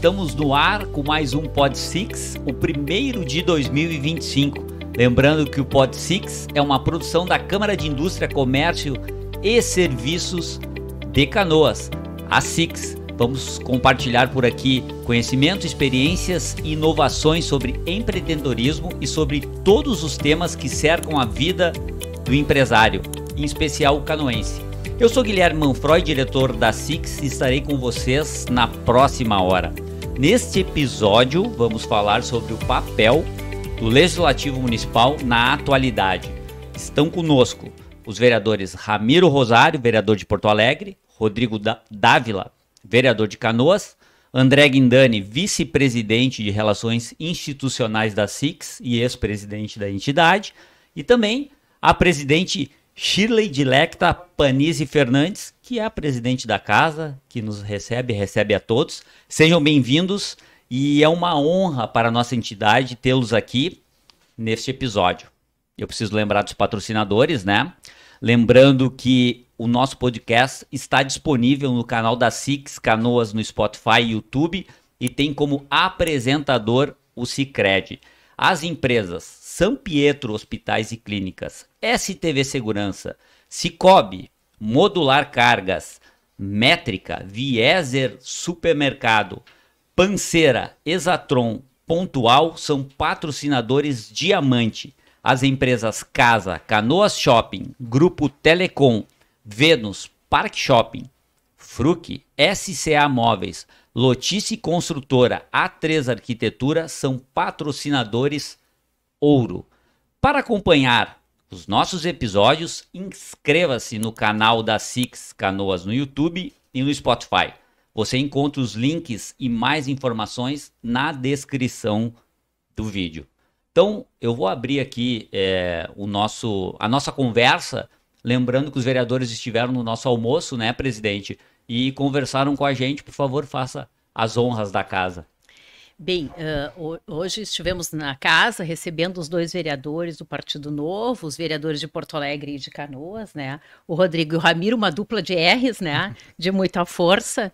estamos no ar com mais um Pod Six, o primeiro de 2025. Lembrando que o Pod Six é uma produção da Câmara de Indústria, Comércio e Serviços de Canoas, a Six. Vamos compartilhar por aqui conhecimento, experiências e inovações sobre empreendedorismo e sobre todos os temas que cercam a vida do empresário, em especial o canoense. Eu sou Guilherme Manfroy, diretor da Six, e estarei com vocês na próxima hora. Neste episódio, vamos falar sobre o papel do Legislativo Municipal na atualidade. Estão conosco os vereadores Ramiro Rosário, vereador de Porto Alegre, Rodrigo Dávila, vereador de Canoas, André Guindani, vice-presidente de Relações Institucionais da Six e ex-presidente da entidade, e também a presidente Shirley Dilecta Panizzi Fernandes, que é a presidente da casa, que nos recebe a todos. Sejam bem-vindos e é uma honra para a nossa entidade tê-los aqui neste episódio. Eu preciso lembrar dos patrocinadores, né? Lembrando que o nosso podcast está disponível no canal da Six Canoas no Spotify e YouTube e tem como apresentador o Sicredi. As empresas São Pietro Hospitais e Clínicas, STV Segurança, Cicobi, Modular Cargas, Métrica, Vieser Supermercado, Panceira, Exatron, Pontual são patrocinadores diamante. As empresas Casa, Canoas Shopping, Grupo Telecom, Vênus, Park Shopping, Fruc, SCA Móveis, Lotice Construtora, A3 Arquitetura são patrocinadores ouro. Para acompanhar os nossos episódios, inscreva-se no canal da Six Canoas no YouTube e no Spotify. Você encontra os links e mais informações na descrição do vídeo. Então, eu vou abrir aqui a nossa conversa, lembrando que os vereadores estiveram no nosso almoço, né, presidente? E conversaram com a gente. Por favor, faça as honras da casa. Bem, hoje estivemos na casa recebendo os dois vereadores do Partido Novo, os vereadores de Porto Alegre e de Canoas, né? O Rodrigo e o Ramiro, uma dupla de R's, né? De muita força.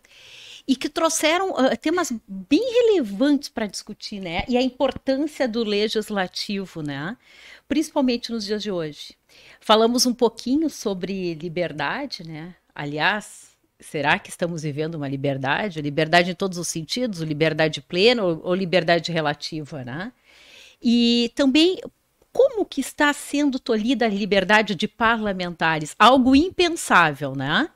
E que trouxeram temas bem relevantes para discutir, né? E a importância do legislativo, né? Principalmente nos dias de hoje. Falamos um pouquinho sobre liberdade, né? Aliás, será que estamos vivendo uma liberdade? Liberdade em todos os sentidos? Liberdade plena ou liberdade relativa, né? E também como que está sendo tolhida a liberdade de parlamentares? Algo impensável, né?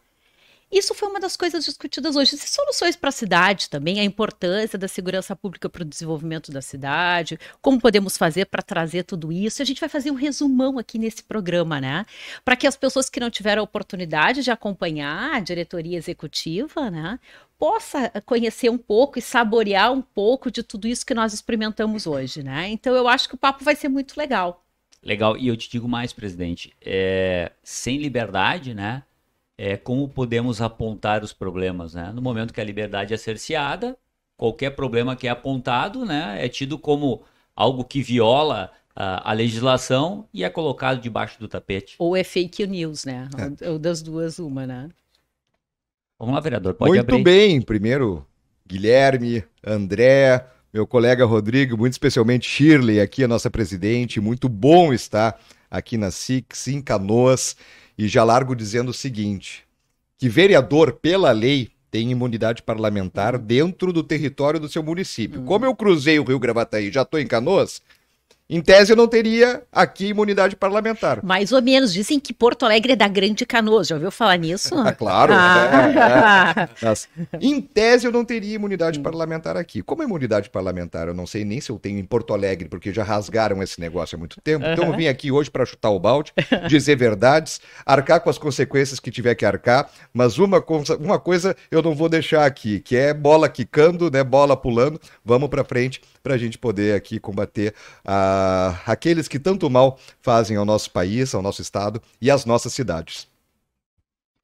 Isso foi uma das coisas discutidas hoje. E soluções para a cidade também, a importância da segurança pública para o desenvolvimento da cidade, como podemos fazer para trazer tudo isso. A gente vai fazer um resumão aqui nesse programa, né? Para que as pessoas que não tiveram a oportunidade de acompanhar a diretoria executiva, né, possa conhecer um pouco e saborear um pouco de tudo isso que nós experimentamos hoje, né? Então eu acho que o papo vai ser muito legal. Legal, e eu te digo mais, presidente, sem liberdade, né? Como podemos apontar os problemas, né? No momento que a liberdade é cerceada, qualquer problema que é apontado, né, é tido como algo que viola a legislação e é colocado debaixo do tapete. Ou é fake news, né? Ou das duas, uma, né? Vamos lá, vereador, pode abrir. Muito bem, primeiro Guilherme, André, meu colega Rodrigo, muito especialmente Shirley, aqui a nossa presidente, muito bom estar aqui na Six, em Canoas. E já largo dizendo o seguinte, que vereador, pela lei, tem imunidade parlamentar dentro do território do seu município. Como eu cruzei o Rio Gravataí e já estou em Canoas, em tese eu não teria aqui imunidade parlamentar. Mais ou menos, dizem que Porto Alegre é da Grande Canoas, já ouviu falar nisso? Claro. Mas, em tese eu não teria imunidade parlamentar aqui. Como imunidade parlamentar, eu não sei nem se eu tenho em Porto Alegre, porque já rasgaram esse negócio há muito tempo. Então eu vim aqui hoje para chutar o balde, dizer verdades, arcar com as consequências que tiver que arcar, mas uma coisa eu não vou deixar aqui, que é bola quicando, né, bola pulando. Vamos para frente para a gente poder aqui combater aqueles que tanto mal fazem ao nosso país, ao nosso estado e às nossas cidades.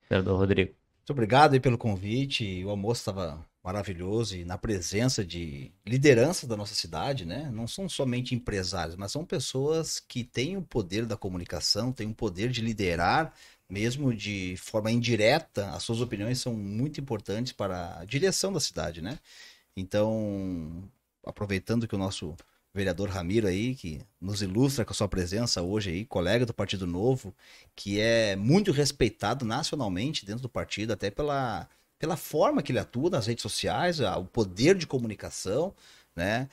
Vereador Rodrigo. Muito obrigado aí pelo convite. O almoço estava maravilhoso e na presença de lideranças da nossa cidade, né? Não são somente empresários, mas são pessoas que têm o poder da comunicação, têm o poder de liderar, mesmo de forma indireta. As suas opiniões são muito importantes para a direção da cidade, né? Então, aproveitando que o nosso vereador Ramiro aí, que nos ilustra com a sua presença hoje aí, colega do Partido Novo, que é muito respeitado nacionalmente dentro do partido, até pela forma que ele atua nas redes sociais, o poder de comunicação, né?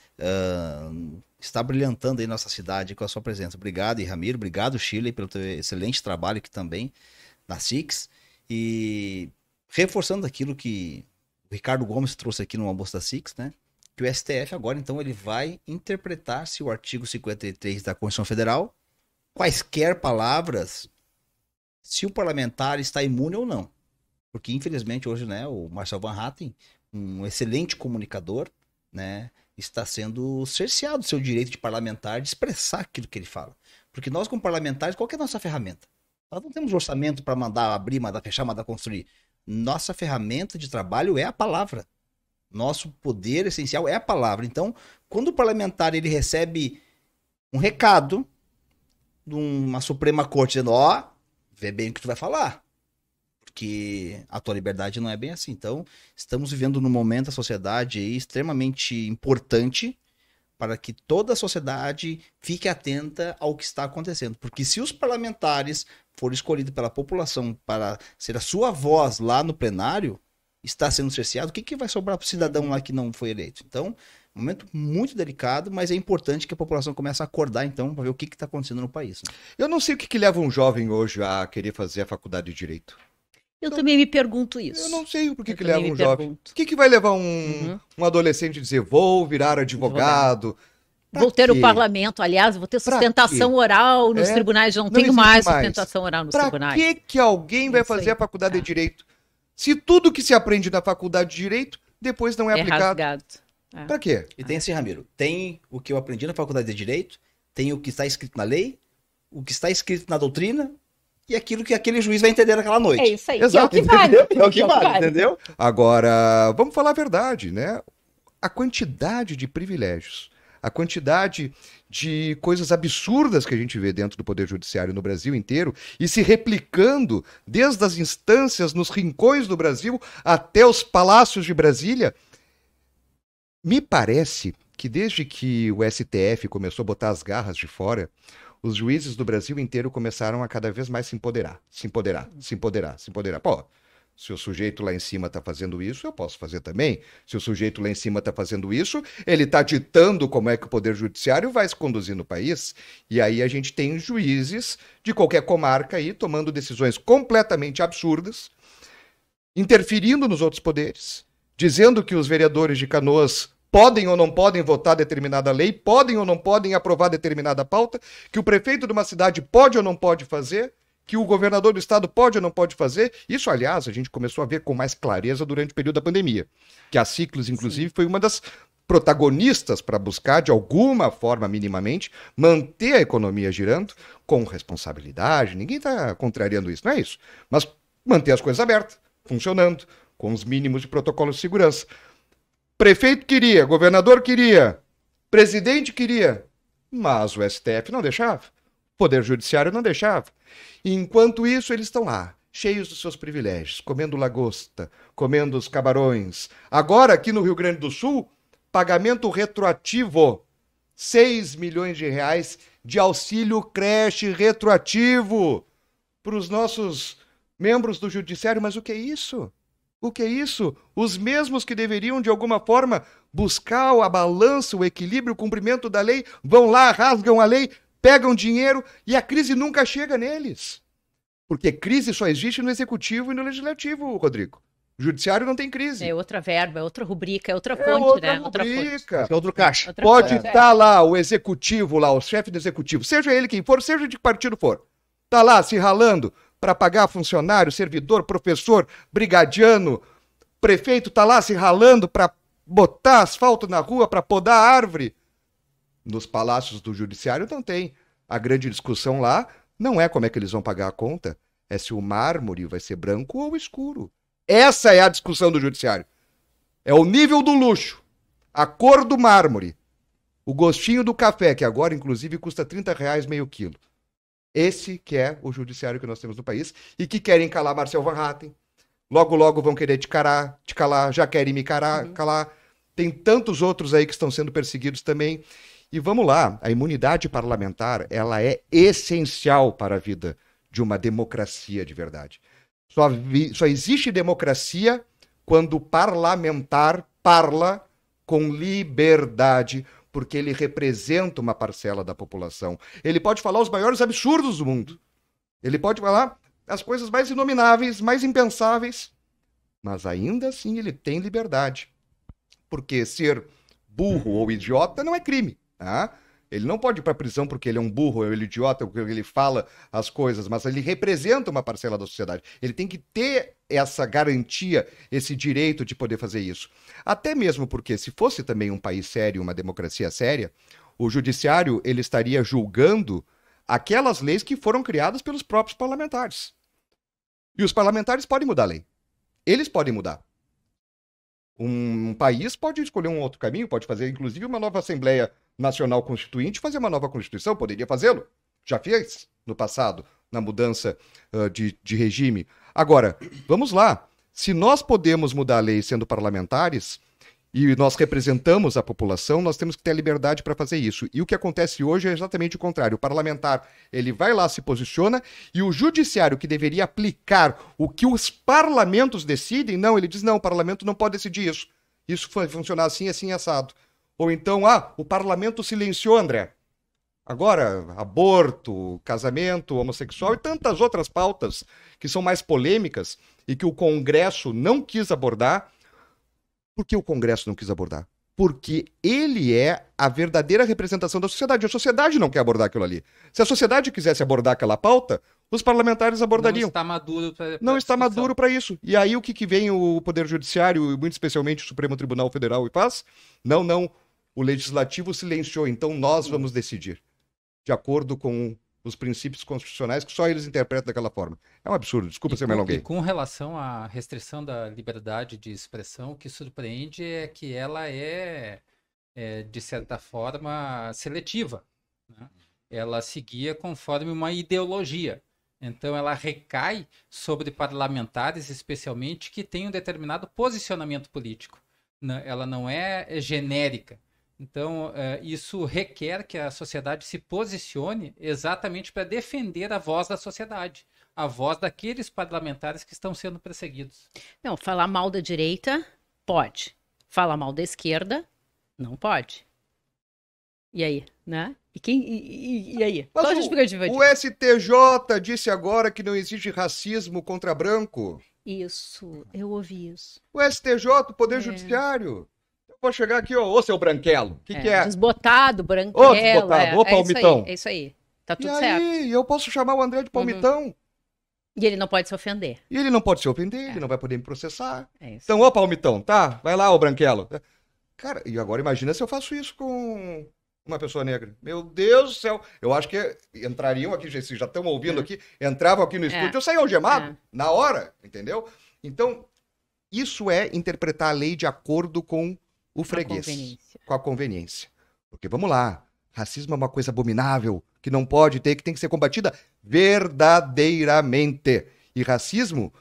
Está brilhantando aí nossa cidade com a sua presença. Obrigado, Ramiro. Obrigado, Shirley, pelo teu excelente trabalho aqui também na SIX. E reforçando aquilo que o Ricardo Gomes trouxe aqui no almoço da SIX, né? Que o STF agora, então, ele vai interpretar se o artigo 53 da Constituição Federal, quaisquer palavras, se o parlamentar está imune ou não. Porque, infelizmente, hoje, né, o Marcel Van Hatten, um excelente comunicador, né, está sendo cerceado do seu direito de parlamentar de expressar aquilo que ele fala. Porque nós, como parlamentares, qual que é a nossa ferramenta? Nós não temos orçamento para mandar abrir, mandar fechar, mandar construir. Nossa ferramenta de trabalho é a palavra. Nosso poder essencial é a palavra. Então, quando o parlamentar ele recebe um recado de uma Suprema Corte dizendo, vê bem o que tu vai falar. Porque a tua liberdade não é bem assim. Então, estamos vivendo num momento da sociedade aí extremamente importante para que toda a sociedade fique atenta ao que está acontecendo. Porque se os parlamentares forem escolhidos pela população para ser a sua voz lá no plenário, está sendo cerceado, o que vai sobrar para o cidadão lá que não foi eleito? Então, um momento muito delicado, mas é importante que a população comece a acordar, então, para ver o que está acontecendo no país. Né? Eu não sei o que leva um jovem hoje a querer fazer a faculdade de Direito. Eu também me pergunto isso. Eu não sei o que leva um jovem. O que vai levar um adolescente a dizer, vou virar advogado? Vou ter o parlamento, aliás, vou ter sustentação oral nos tribunais, não tenho mais sustentação oral nos tribunais. Para que alguém vai fazer a faculdade de Direito? Se tudo que se aprende na faculdade de Direito, depois não é aplicado. Rasgado. Para quê? E tem assim, Ramiro, tem o que eu aprendi na faculdade de Direito, tem o que está escrito na lei, o que está escrito na doutrina e aquilo que aquele juiz vai entender naquela noite. É isso aí, exato, que é o que vale. É o que vale, entendeu? Agora, vamos falar a verdade, né? A quantidade de privilégios, a quantidade de coisas absurdas que a gente vê dentro do Poder Judiciário no Brasil inteiro e se replicando desde as instâncias nos rincões do Brasil até os palácios de Brasília. Me parece que desde que o STF começou a botar as garras de fora, os juízes do Brasil inteiro começaram a cada vez mais se empoderar. Pô, se o sujeito lá em cima está fazendo isso, eu posso fazer também. Se o sujeito lá em cima está fazendo isso, ele está ditando como é que o Poder Judiciário vai se conduzir no país. E aí a gente tem juízes de qualquer comarca aí tomando decisões completamente absurdas, interferindo nos outros poderes, dizendo que os vereadores de Canoas podem ou não podem votar determinada lei, podem ou não podem aprovar determinada pauta, que o prefeito de uma cidade pode ou não pode fazer, que o governador do estado pode ou não pode fazer. Isso, aliás, a gente começou a ver com mais clareza durante o período da pandemia, que a Ciclos, inclusive, foi uma das protagonistas para buscar, de alguma forma, minimamente, manter a economia girando com responsabilidade. Ninguém está contrariando isso, não é isso. Mas manter as coisas abertas, funcionando, com os mínimos de protocolo de segurança. Prefeito queria, governador queria, presidente queria, mas o STF não deixava, o Poder Judiciário não deixava. E enquanto isso, eles estão lá, cheios dos seus privilégios, comendo lagosta, comendo os camarões. Agora, aqui no Rio Grande do Sul, pagamento retroativo, 6 milhões de reais de auxílio creche retroativo para os nossos membros do Judiciário. Mas o que é isso? O que é isso? Os mesmos que deveriam, de alguma forma, buscar a balança, o equilíbrio, o cumprimento da lei, vão lá, rasgam a lei, pegam dinheiro e a crise nunca chega neles. Porque crise só existe no Executivo e no Legislativo, Rodrigo. O Judiciário não tem crise. É outra verba, é outra rubrica, é outra fonte, né? Outra rubrica. É outro caixa. Outra Pode fonte, estar lá o Executivo, lá, o chefe do Executivo, seja ele quem for, seja de que partido for. Está lá se ralando para pagar funcionário, servidor, professor, brigadiano, prefeito está lá se ralando para botar asfalto na rua, para podar a árvore. Nos palácios do Judiciário não tem. A grande discussão lá não é como é que eles vão pagar a conta, é se o mármore vai ser branco ou escuro. Essa é a discussão do Judiciário. É o nível do luxo, a cor do mármore, o gostinho do café, que agora, inclusive, custa R$30 meio quilo. Esse que é o Judiciário que nós temos no país e que querem calar Marcel Van Hatten. Logo, logo vão querer te calar, já querem me calar. tem tantos outros aí que estão sendo perseguidos também. E vamos lá, a imunidade parlamentar, ela é essencial para a vida de uma democracia de verdade. Só existe democracia quando o parlamentar parla com liberdade, porque ele representa uma parcela da população. Ele pode falar os maiores absurdos do mundo. Ele pode falar as coisas mais inomináveis, mais impensáveis, mas ainda assim ele tem liberdade. Porque ser burro ou idiota não é crime. Tá? Ele não pode ir para a prisão porque ele é um burro ou ele é idiota, porque ele fala as coisas, mas ele representa uma parcela da sociedade. Ele tem que ter essa garantia, esse direito de poder fazer isso. Até mesmo porque, se fosse também um país sério, uma democracia séria, o judiciário ele estaria julgando aquelas leis que foram criadas pelos próprios parlamentares. E os parlamentares podem mudar a lei. Eles podem mudar. Um país pode escolher um outro caminho, pode fazer inclusive uma nova Assembleia Nacional Constituinte, fazer uma nova Constituição, poderia fazê-lo. Já fez no passado, na mudança de regime. Agora, vamos lá. Se nós podemos mudar a lei sendo parlamentares e nós representamos a população, nós temos que ter a liberdade para fazer isso. E o que acontece hoje é exatamente o contrário. O parlamentar, ele vai lá, se posiciona, e o judiciário, que deveria aplicar o que os parlamentos decidem, não, ele diz, não, o parlamento não pode decidir isso. Isso vai funcionar assim, assim, assado. Ou então, o parlamento silenciou, André. Agora, aborto, casamento homossexual e tantas outras pautas que são mais polêmicas e que o Congresso não quis abordar. Por que o Congresso não quis abordar? Porque ele é a verdadeira representação da sociedade. A sociedade não quer abordar aquilo ali. Se a sociedade quisesse abordar aquela pauta, os parlamentares abordariam. Não está maduro para Não está maduro para isso. E aí o que vem o Poder Judiciário, e muito especialmente o Supremo Tribunal Federal, e faz? Não. O Legislativo silenciou, então nós vamos decidir. De acordo com os princípios constitucionais que só eles interpretam daquela forma. É um absurdo, desculpa se eu me alonguei. E com relação à restrição da liberdade de expressão, o que surpreende é que ela é de certa forma, seletiva, né? Ela seguia conforme uma ideologia. Então, ela recai sobre parlamentares, especialmente, que têm um determinado posicionamento político. Ela não é genérica. Então, isso requer que a sociedade se posicione exatamente para defender a voz da sociedade, a voz daqueles parlamentares que estão sendo perseguidos. Não, falar mal da direita, pode. Falar mal da esquerda, não pode. E aí, né? E aí? Mas qual a justificativa disso? O STJ disse agora que não existe racismo contra branco. Isso, eu ouvi isso. O STJ, o Poder Judiciário. Vou chegar aqui, ô seu branquelo. O que é? Desbotado, branquelo. Ô desbotado, ô palmitão. É isso aí. Tá tudo e certo. Aí, eu posso chamar o André de palmitão. Uhum. E ele não pode se ofender. E ele não pode se ofender, ele não vai poder me processar. É isso. Então, ô palmitão, tá? Vai lá, ô branquelo. Cara, e agora imagina se eu faço isso com uma pessoa negra. Meu Deus do céu. Eu acho que entrariam aqui, vocês já estão ouvindo aqui, entravam aqui no estúdio, eu saía algemado na hora, entendeu? Então, isso é interpretar a lei de acordo com o freguês, com a conveniência. Porque, vamos lá, racismo é uma coisa abominável, que não pode ter, que tem que ser combatida verdadeiramente. E racismo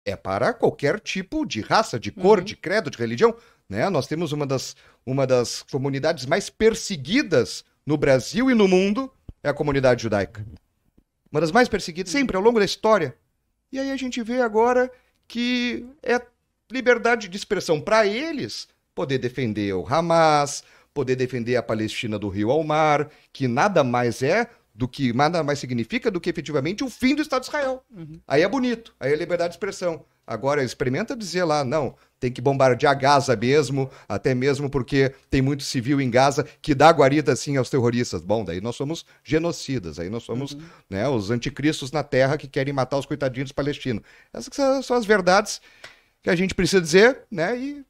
é para qualquer tipo de raça, de cor, de credo, de religião. Né? Nós temos uma das comunidades mais perseguidas no Brasil e no mundo, é a comunidade judaica. Uma das mais perseguidas sempre, ao longo da história. E aí a gente vê agora que é liberdade de expressão para eles poder defender o Hamas, poder defender a Palestina do rio ao mar, que nada mais significa do que efetivamente o fim do Estado de Israel. Aí é bonito, aí é liberdade de expressão. Agora, experimenta dizer lá, não, tem que bombardear Gaza mesmo, até mesmo porque tem muito civil em Gaza que dá guarida, assim, aos terroristas. Bom, daí nós somos genocidas, aí nós somos né, os anticristos na terra que querem matar os coitadinhos palestinos. Essas são as verdades que a gente precisa dizer, né, e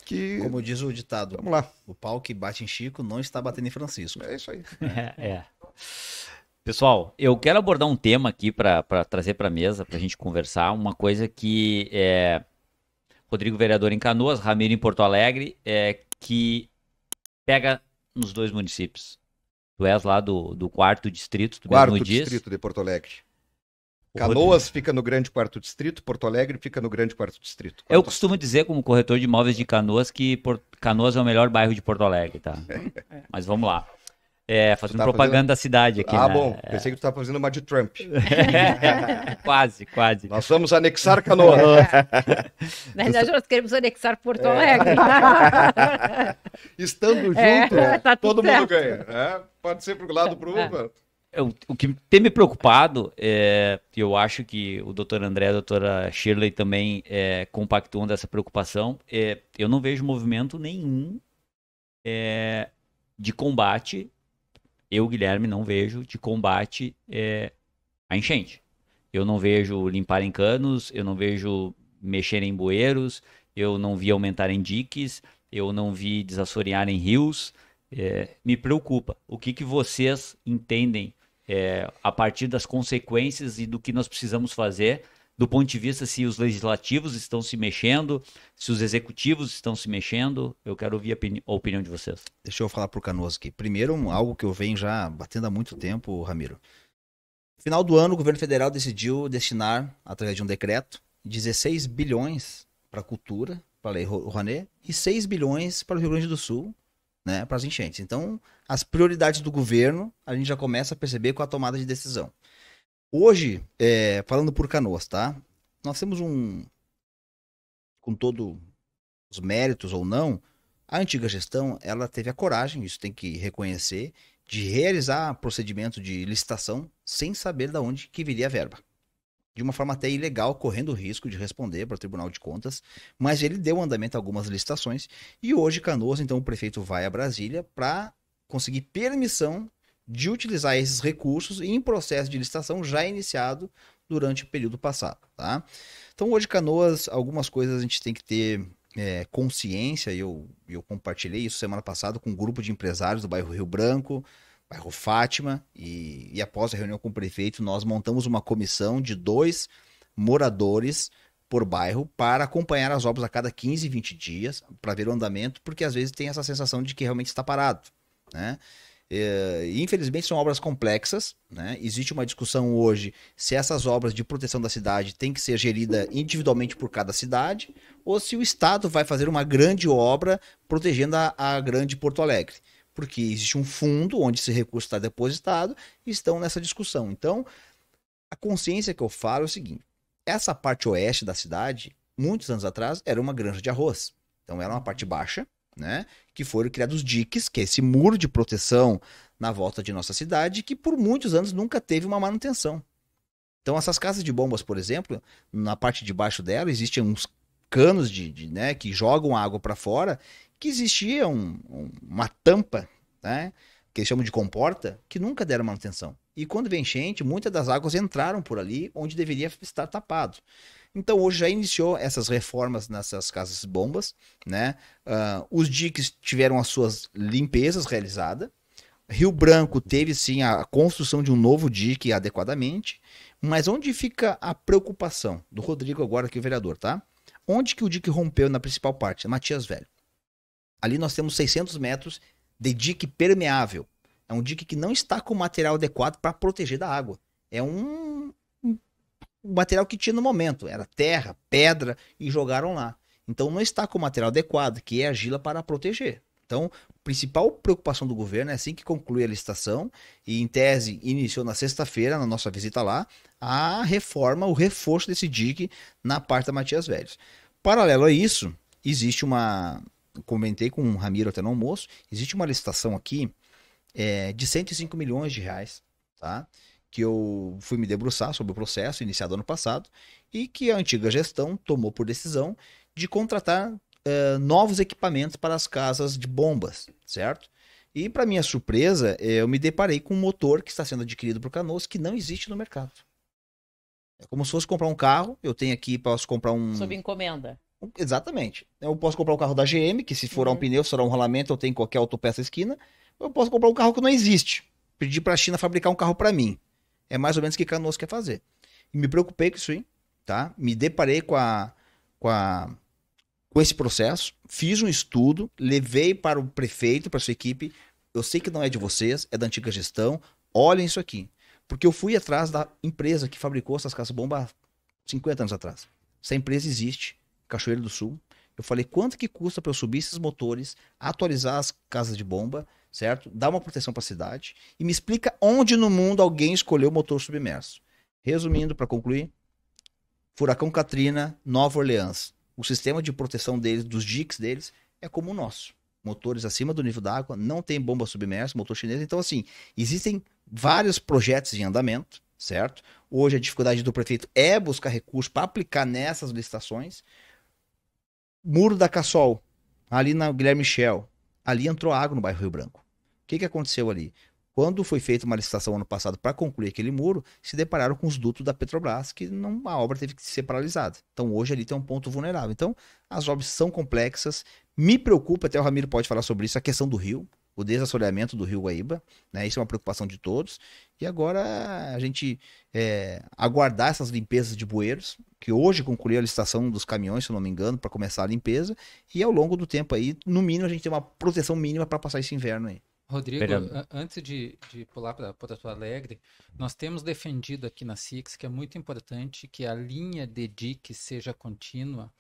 que... Como diz o ditado, vamos lá. O pau que bate em Chico não está batendo em Francisco. É isso aí. Pessoal, eu quero abordar um tema aqui para trazer para a mesa, para a gente conversar, uma coisa que Rodrigo vereador em Canoas, Ramiro em Porto Alegre, que pega nos dois municípios. Tu és lá do quarto distrito, tu mesmo diz. Distrito de Porto Alegre. Canoas fica no Grande Quarto Distrito, Porto Alegre fica no Grande Quarto Distrito. Eu costumo dizer, como corretor de imóveis de Canoas, que Canoas é o melhor bairro de Porto Alegre, tá? Mas vamos lá. Fazendo propaganda da cidade aqui. Bom. Pensei que tu estava fazendo uma de Trump. Quase. Nós vamos anexar Canoas. Na verdade, nós queremos anexar Porto Alegre. Estando junto, tá todo tudo mundo certo. ganha. Pode ser pro lado pro outro. O que tem me preocupado, eu acho que o doutor André e a doutora Shirley também compactuam dessa preocupação, eu não vejo movimento nenhum de combate, eu, Guilherme, não vejo de combate à enchente. Eu não vejo limparem canos, eu não vejo mexerem em bueiros, eu não vi aumentarem diques, eu não vi desassorearem rios. Me preocupa. O que vocês entendem a partir das consequências e do que nós precisamos fazer, do ponto de vista se os legislativos estão se mexendo, se os executivos estão se mexendo? Eu quero ouvir a opinião de vocês. Deixa eu falar pro Canoas aqui. Primeiro, algo que eu venho já batendo há muito tempo, Ramiro. No final do ano, o governo federal decidiu destinar, através de um decreto, 16 bilhões para a cultura, para a Lei Rouanet, e 6 bilhões para o Rio Grande do Sul, né, para as enchentes. Então, as prioridades do governo, a gente já começa a perceber com a tomada de decisão. Hoje, falando por Canoas, tá? Nós temos com todos os méritos ou não, a antiga gestão, ela teve a coragem, isso tem que reconhecer, de realizar procedimento de licitação sem saber de onde que viria a verba. De uma forma até ilegal, correndo o risco de responder para o Tribunal de Contas, mas ele deu andamento a algumas licitações e hoje Canoas, então o prefeito vai a Brasília para conseguir permissão de utilizar esses recursos em processo de licitação já iniciado durante o período passado, tá? Então hoje Canoas, algumas coisas a gente tem que ter consciência, e eu compartilhei isso semana passada com um grupo de empresários do bairro Rio Branco, bairro Fátima, e após a reunião com o prefeito, nós montamos uma comissão de 2 moradores por bairro para acompanhar as obras a cada 15, 20 dias, para ver o andamento, porque às vezes tem essa sensação de que realmente está parado, né? Infelizmente são obras complexas, né? Existe uma discussão hoje se essas obras de proteção da cidade têm que ser geridas individualmente por cada cidade ou se o Estado vai fazer uma grande obra protegendo a grande Porto Alegre, porque existe um fundo onde esse recurso está depositado e estão nessa discussão. Então, a consciência que eu falo é o seguinte: essa parte oeste da cidade, muitos anos atrás, era uma granja de arroz. Então, era uma parte baixa, né, que foram criados diques, que é esse muro de proteção na volta de nossa cidade, que por muitos anos nunca teve uma manutenção. Então essas casas de bombas, por exemplo, na parte de baixo dela existem uns canos né, que jogam água para fora, que existia uma tampa, né, que eles chamam de comporta, que nunca deram manutenção. E quando vem enchente, muitas das águas entraram por ali onde deveria estar tapado. Então hoje já iniciou essas reformas nessas casas bombas, né? Os diques tiveram as suas limpezas realizadas. Rio Branco teve sim a construção de um novo dique adequadamente. Mas onde fica a preocupação do Rodrigo agora aqui, o vereador, tá? Onde que o dique rompeu na principal parte? Matias Velho. Ali nós temos 600 metros de dique permeável. É um dique que não está com material adequado para proteger da água. É um material que tinha no momento, era terra, pedra, e jogaram lá. Então não está com o material adequado, que é argila para proteger. Então, a principal preocupação do governo é assim que conclui a licitação, e em tese iniciou na sexta-feira, na nossa visita lá, a reforma, o reforço desse dique na parte da Matias Velhos. Paralelo a isso, existe comentei com o Ramiro até no almoço, existe uma licitação aqui de 105 milhões de reais, tá? Que eu fui me debruçar sobre o processo iniciado ano passado e que a antiga gestão tomou por decisão de contratar novos equipamentos para as casas de bombas, certo? E para minha surpresa, eu me deparei com um motor que está sendo adquirido por Canoas que não existe no mercado. É como se fosse comprar um carro, eu tenho aqui, posso comprar Sob encomenda. Exatamente. Eu posso comprar um carro da GM, que se for um pneu, será um rolamento, eu tenho em qualquer autopeça esquina. Eu posso comprar um carro que não existe. Pedir para a China fabricar um carro para mim. É mais ou menos o que Canoas quer fazer. E me preocupei com isso aí, tá? Me deparei com esse processo, fiz um estudo, levei para o prefeito, para a sua equipe. Eu sei que não é de vocês, é da antiga gestão. Olhem isso aqui. Porque eu fui atrás da empresa que fabricou essas caças-bomba há 50 anos atrás. Essa empresa existe, Cachoeira do Sul. Eu falei, quanto que custa para eu subir esses motores, atualizar as casas de bomba, certo? Dar uma proteção para a cidade e me explica onde no mundo alguém escolheu motor submerso. Resumindo, para concluir, Furacão Katrina, Nova Orleans. O sistema de proteção deles, dos diques deles, é como o nosso. Motores acima do nível da água, não tem bomba submersa, motor chinês. Então, assim, existem vários projetos em andamento, certo? Hoje a dificuldade do prefeito é buscar recursos para aplicar nessas licitações. Muro da Cassol, ali na Guilherme Michel, ali entrou água no bairro Rio Branco. O que aconteceu ali? Quando foi feita uma licitação ano passado para concluir aquele muro, se depararam com os dutos da Petrobras, que a obra teve que ser paralisada. Então hoje ali tem um ponto vulnerável. Então as obras são complexas, me preocupa, até o Ramiro pode falar sobre isso, a questão do rio, o desassoreamento do rio Guaíba, né? Isso é uma preocupação de todos. E agora a gente aguardar essas limpezas de bueiros, que hoje concluiu a licitação dos caminhões, se eu não me engano, para começar a limpeza, e ao longo do tempo aí, no mínimo, a gente tem uma proteção mínima para passar esse inverno aí. Rodrigo, antes de pular para Porto Alegre, nós temos defendido aqui na SIX que é muito importante que a linha de dique seja contínua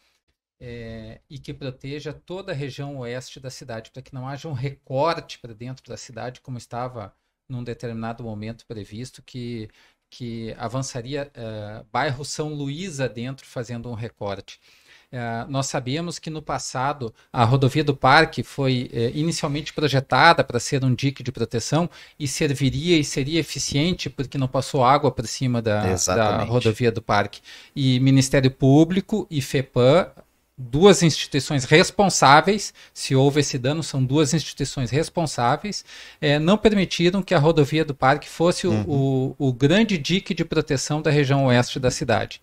e que proteja toda a região oeste da cidade, para que não haja um recorte para dentro da cidade, como estava num determinado momento previsto, que avançaria bairro São Luís adentro, fazendo um recorte. Nós sabemos que no passado a rodovia do Parque foi inicialmente projetada para ser um dique de proteção e serviria e seria eficiente porque não passou água por cima da rodovia do Parque. E Ministério Público e FEPAM, duas instituições responsáveis, se houve esse dano, são duas instituições responsáveis, não permitiram que a rodovia do Parque fosse o grande dique de proteção da região oeste da cidade.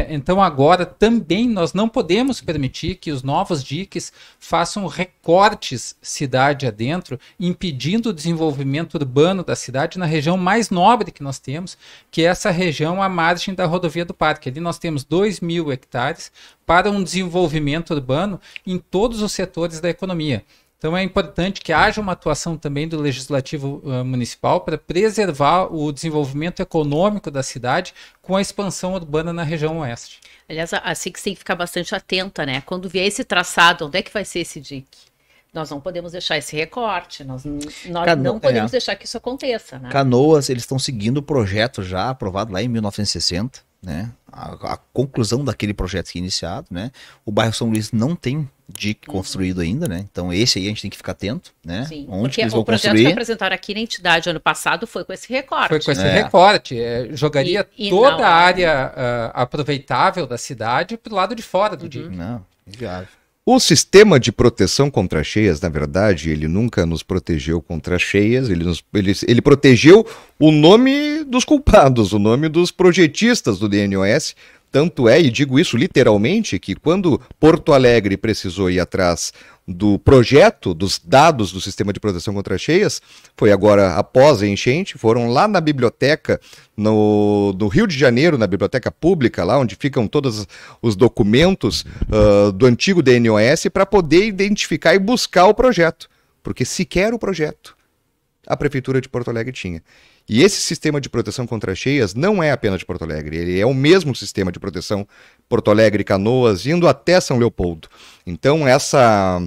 Então agora também nós não podemos permitir que os novos diques façam recortes cidade adentro, impedindo o desenvolvimento urbano da cidade na região mais nobre que nós temos, que é essa região à margem da rodovia do Parque. Ali nós temos 2.000 hectares para um desenvolvimento urbano em todos os setores da economia. Então é importante que haja uma atuação também do Legislativo Municipal para preservar o desenvolvimento econômico da cidade com a expansão urbana na região oeste. Aliás, a SIX tem que ficar bastante atenta, né? Quando vier esse traçado, onde é que vai ser esse dique? Nós não podemos deixar esse recorte, nós não podemos deixar que isso aconteça, né? Canoas, eles estão seguindo o projeto já aprovado lá em 1960, né? A conclusão daquele projeto que é iniciado, né? O bairro São Luís não tem dique construído ainda, né? Então esse aí a gente tem que ficar atento, né? Sim, onde que eles porque vão o projeto construir. que apresentaram aqui na entidade ano passado foi com esse recorte. Foi com esse recorte, jogaria toda a área aproveitável da cidade para o lado de fora do dique. Não, inviável. O sistema de proteção contra cheias, na verdade, ele nunca nos protegeu contra cheias, ele protegeu o nome dos culpados, o nome dos projetistas do DNOS. Tanto é, e digo isso literalmente, que quando Porto Alegre precisou ir atrás do projeto, dos dados do sistema de proteção contra cheias, foi agora após a enchente, foram lá na biblioteca, no Rio de Janeiro, na biblioteca pública, lá onde ficam todos os documentos do antigo DNOS, para poder identificar e buscar o projeto, porque sequer o projeto a Prefeitura de Porto Alegre tinha. E esse sistema de proteção contra cheias não é apenas de Porto Alegre, ele é o mesmo sistema de proteção Porto Alegre e Canoas, indo até São Leopoldo. Então essa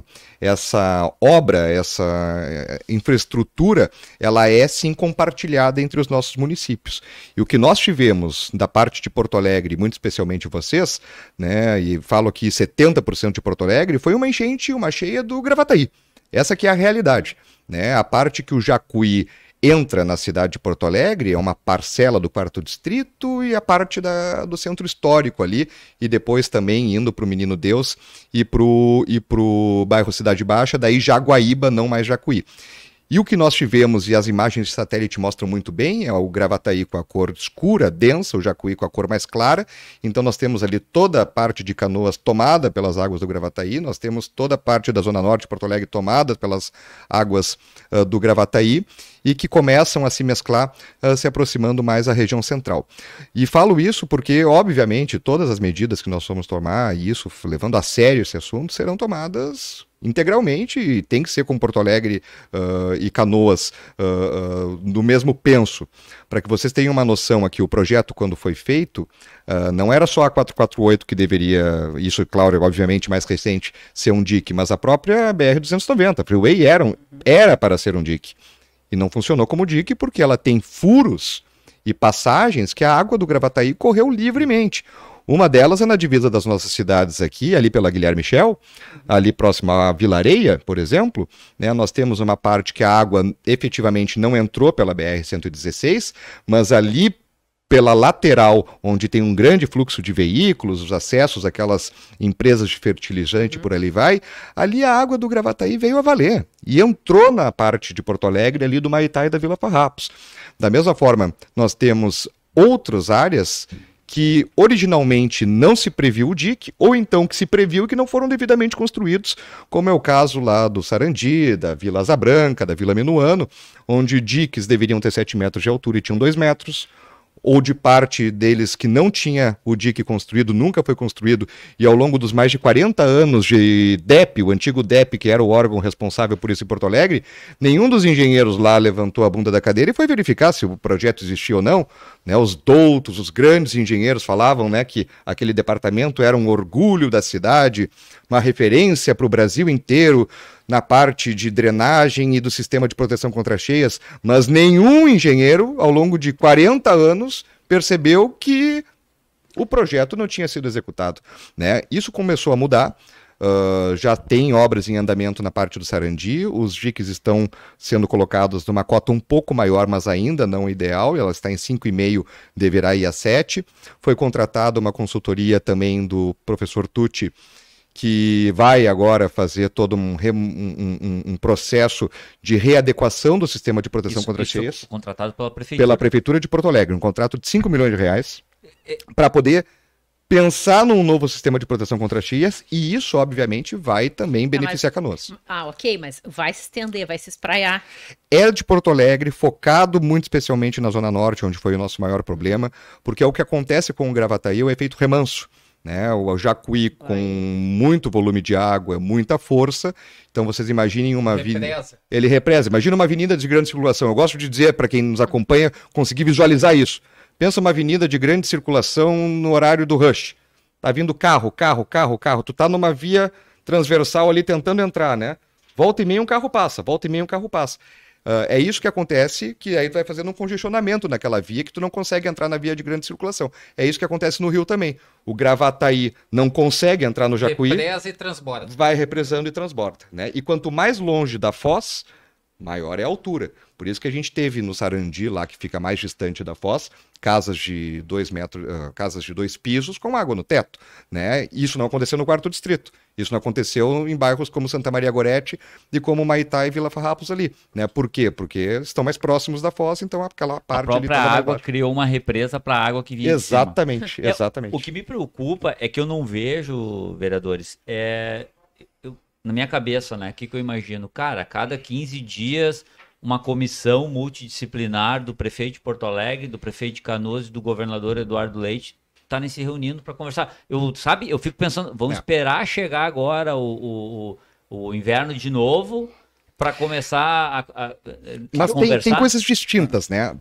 obra, essa infraestrutura, ela é sim compartilhada entre os nossos municípios. E o que nós tivemos da parte de Porto Alegre, muito especialmente vocês, né, e falo aqui 70% de Porto Alegre, foi uma enchente, uma cheia do Gravataí. Essa que é a realidade, né? A parte que o Jacuí entra na cidade de Porto Alegre é uma parcela do 4º distrito e a parte do centro histórico ali, e depois também indo para o Menino Deus e pro bairro Cidade Baixa, daí Jaguaíba, não mais Jacuí. E o que nós tivemos, e as imagens de satélite mostram muito bem, é o Gravataí com a cor escura, densa, o Jacuí com a cor mais clara. Então nós temos ali toda a parte de Canoas tomada pelas águas do Gravataí, nós temos toda a parte da Zona Norte de Porto Alegre tomada pelas águas do Gravataí, e que começam a se mesclar, se aproximando mais à região central. E falo isso porque, obviamente, todas as medidas que nós vamos tomar, e isso levando a sério esse assunto, serão tomadas integralmente, e tem que ser com Porto Alegre e Canoas no mesmo penso. Para que vocês tenham uma noção aqui, o projeto, quando foi feito, não era só a 448 que deveria, isso, claro, obviamente mais recente, ser um dique, mas a própria BR-290, a Freeway era para ser um dique. E não funcionou como dique porque ela tem furos e passagens que a água do Gravataí correu livremente. Uma delas é na divisa das nossas cidades aqui, ali pela Guilherme Michel, ali próximo à Vila Areia, por exemplo, né, nós temos uma parte que a água efetivamente não entrou pela BR-116, mas ali pela lateral, onde tem um grande fluxo de veículos, os acessos àquelas empresas de fertilizante, por ali vai, ali a água do Gravataí veio a valer e entrou na parte de Porto Alegre, ali do Maitá e da Vila Farrapos. Da mesma forma, nós temos outras áreas que originalmente não se previu o dique, ou então que se previu e que não foram devidamente construídos, como é o caso lá do Sarandi, da Vila Asa Branca, da Vila Minuano, onde diques deveriam ter 7 metros de altura e tinham 2 metros, ou de parte deles que não tinha o dique construído, nunca foi construído, e ao longo dos mais de 40 anos de DEP, o antigo DEP, que era o órgão responsável por isso em Porto Alegre, nenhum dos engenheiros lá levantou a bunda da cadeira e foi verificar se o projeto existia ou não, né? Os doutos, os grandes engenheiros falavam, né, que aquele departamento era um orgulho da cidade, uma referência para o Brasil inteiro, na parte de drenagem e do sistema de proteção contra cheias, mas nenhum engenheiro, ao longo de 40 anos, percebeu que o projeto não tinha sido executado, né? Isso começou a mudar, já tem obras em andamento na parte do Sarandi, os diques estão sendo colocados numa cota um pouco maior, mas ainda não ideal, ela está em 5,5, deverá ir a 7. Foi contratada uma consultoria também do professor Tucci, que vai agora fazer todo um processo de readequação do sistema de proteção contra cheias. Contratado pela Prefeitura. Pela Prefeitura de Porto Alegre, um contrato de 5 milhões de reais, para poder pensar num novo sistema de proteção contra cheias, e isso, obviamente, vai também beneficiar Canoas. Ok, mas vai se estender, vai se espraiar. É de Porto Alegre, focado muito especialmente na Zona Norte, onde foi o nosso maior problema, porque é o que acontece com o Gravataí, o efeito remanso. Né, o Jacuí com muito volume de água, muita força, então vocês imaginem uma avenida... Ele represa. Imagina uma avenida de grande circulação. Eu gosto de dizer, para quem nos acompanha, conseguir visualizar isso. Pensa uma avenida de grande circulação no horário do rush. Tá vindo carro. Tu tá numa via transversal ali tentando entrar, né? Volta e meia um carro passa. É isso que acontece, que aí tu vai fazendo um congestionamento naquela via, que tu não consegue entrar na via de grande circulação. É isso que acontece no Rio também. O Gravataí não consegue entrar no Jacuí. Represa e transborda. Vai represando e transborda, né? E quanto mais longe da foz, maior é a altura. Por isso que a gente teve no Sarandi, lá que fica mais distante da foz, casas de 2 metros, casas de 2 pisos com água no teto, né? Isso não aconteceu no 4º distrito. Isso não aconteceu em bairros como Santa Maria Gorete e como Maitá e Vila Farrapos ali, né? Por quê? Porque estão mais próximos da foz, então aquela parte ali... A própria água criou uma represa para a água que vinha exatamente, de cima. Exatamente. O que me preocupa é que eu não vejo, vereadores, na minha cabeça, né? O que eu imagino? Cara, a cada 15 dias... uma comissão multidisciplinar do prefeito de Porto Alegre, do prefeito de Canoas e do governador Eduardo Leite está se reunindo para conversar. Eu fico pensando, vamos esperar chegar agora o inverno de novo para começar a Mas conversar? Tem coisas distintas, né?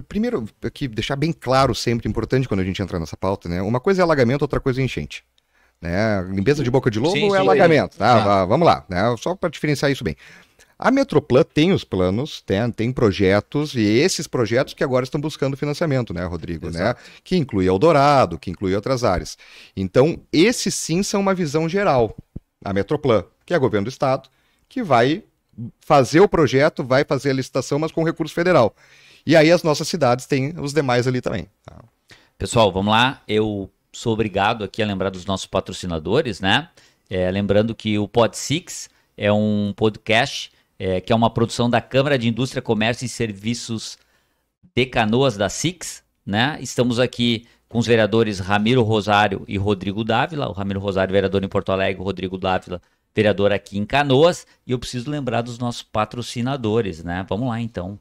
Primeiro, aqui, deixar bem claro sempre, importante quando a gente entra nessa pauta, né? Uma coisa é alagamento, outra coisa é enchente. Né? Limpeza de boca de lobo é alagamento. Tá? Vamos lá, né? Só para diferenciar isso bem. A Metroplan tem os planos, tem projetos, e esses projetos que agora estão buscando financiamento, né, Rodrigo? Né? Que inclui Eldorado, que inclui outras áreas. Então, esses sim são uma visão geral. A Metroplan, que é governo do Estado, que vai fazer o projeto, vai fazer a licitação, mas com recurso federal. E aí as nossas cidades têm os demais ali também. Tá? Pessoal, vamos lá. Eu sou obrigado aqui a lembrar dos nossos patrocinadores, né? Lembrando que o Pod Six é um podcast que é uma produção da Câmara de Indústria, Comércio e Serviços de Canoas, da Six, né? Estamos aqui com os vereadores Ramiro Rosário e Rodrigo Dávila. O Ramiro Rosário, vereador em Porto Alegre, o Rodrigo Dávila, vereador aqui em Canoas. E eu preciso lembrar dos nossos patrocinadores, né? Vamos lá, então.